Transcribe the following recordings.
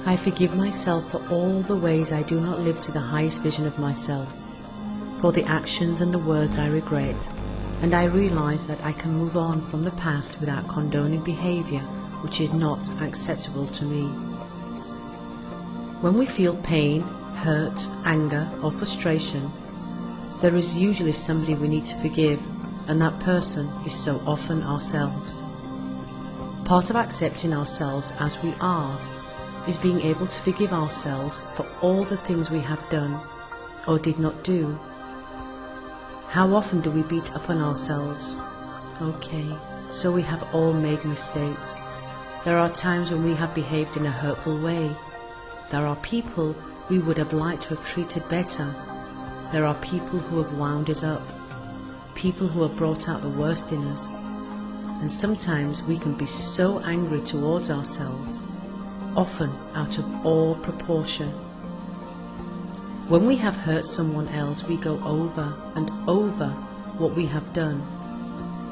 I forgive myself for all the ways I do not live to the highest vision of myself, for the actions and the words I regret, and I realize that I can move on from the past without condoning behavior which is not acceptable to me. When we feel pain, hurt, anger, or frustration, there is usually somebody we need to forgive, and that person is so often ourselves. Part of accepting ourselves as we are is being able to forgive ourselves for all the things we have done or did not do. How often do we beat up on ourselves? Okay, so we have all made mistakes. There are times when we have behaved in a hurtful way. There are people we would have liked to have treated better. There are people who have wound us up, people who have brought out the worst in us. And sometimes we can be so angry towards ourselves, often out of all proportion. When we have hurt someone else, we go over and over what we have done,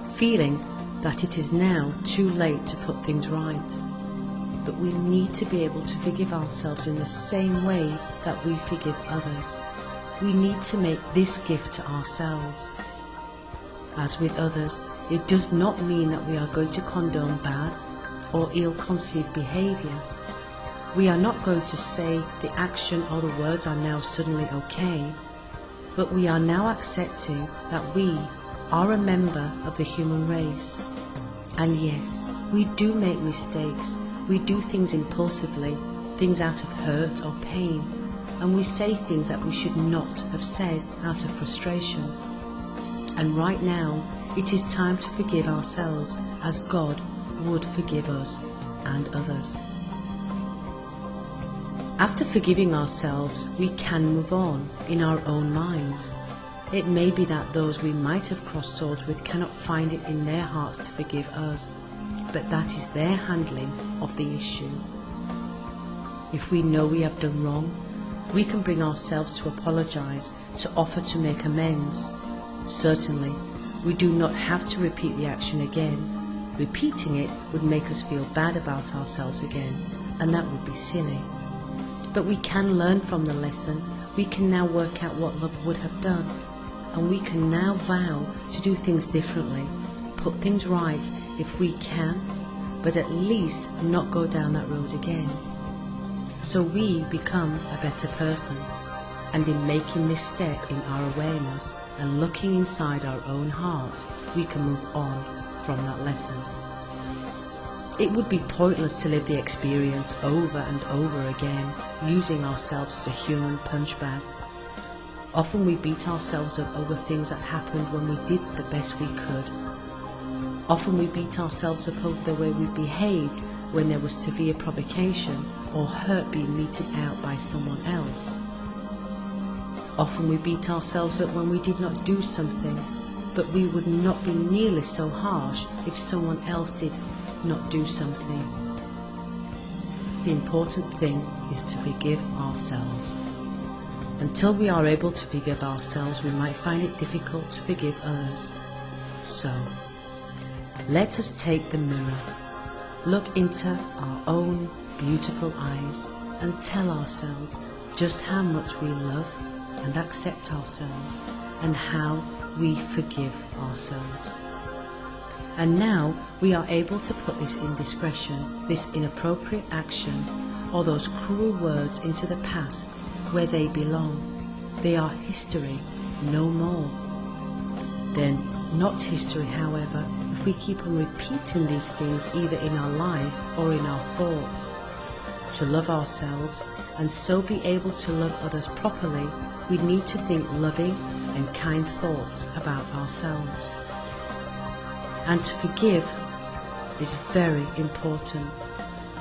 feeling that it is now too late to put things right. But we need to be able to forgive ourselves in the same way that we forgive others. We need to make this gift to ourselves. As with others, it does not mean that we are going to condone bad or ill-conceived behavior. We are not going to say the action or the words are now suddenly okay, but we are now accepting that we are a member of the human race. And yes, we do make mistakes. We do things impulsively, things out of hurt or pain, and we say things that we should not have said out of frustration. And right now, it is time to forgive ourselves as God would forgive us and others. After forgiving ourselves, we can move on in our own minds. It may be that those we might have crossed swords with cannot find it in their hearts to forgive us, but that is their handling of the issue. If we know we have done wrong, we can bring ourselves to apologize, to offer to make amends. Certainly, we do not have to repeat the action again. Repeating it would make us feel bad about ourselves again, and that would be silly. But we can learn from the lesson. We can now work out what love would have done, and we can now vow to do things differently, put things right if we can, but at least not go down that road again. So we become a better person, and in making this step in our awareness and looking inside our own heart, we can move on from that lesson. It would be pointless to live the experience over and over again, using ourselves as a human punch bag. Often we beat ourselves up over things that happened when we did the best we could. Often we beat ourselves up over the way we behaved when there was severe provocation or hurt being meted out by someone else. Often we beat ourselves up when we did not do something, but we would not be nearly so harsh if someone else did not do something. The important thing is to forgive ourselves. Until we are able to forgive ourselves, we might find it difficult to forgive others. So, let us take the mirror, look into our own beautiful eyes, and tell ourselves just how much we love and accept ourselves, and how we forgive ourselves. And now we are able to put this indiscretion, this inappropriate action, or those cruel words into the past where they belong. They are history, no more. They're not history, however, if we keep on repeating these things either in our life or in our thoughts. To love ourselves and so be able to love others properly, we need to think loving and kind thoughts about ourselves. And to forgive is very important.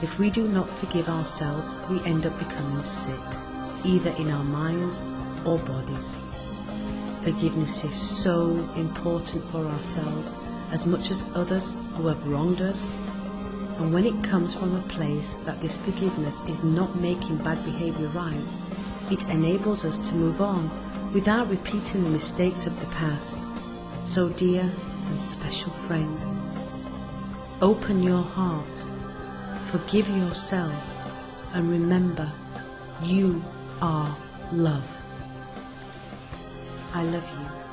If we do not forgive ourselves, we end up becoming sick, either in our minds or bodies. Forgiveness is so important for ourselves as much as others who have wronged us. And when it comes from a place that this forgiveness is not making bad behavior right, it enables us to move on without repeating the mistakes of the past. So dear and special friend, open your heart, forgive yourself, and remember, you are love. I love you.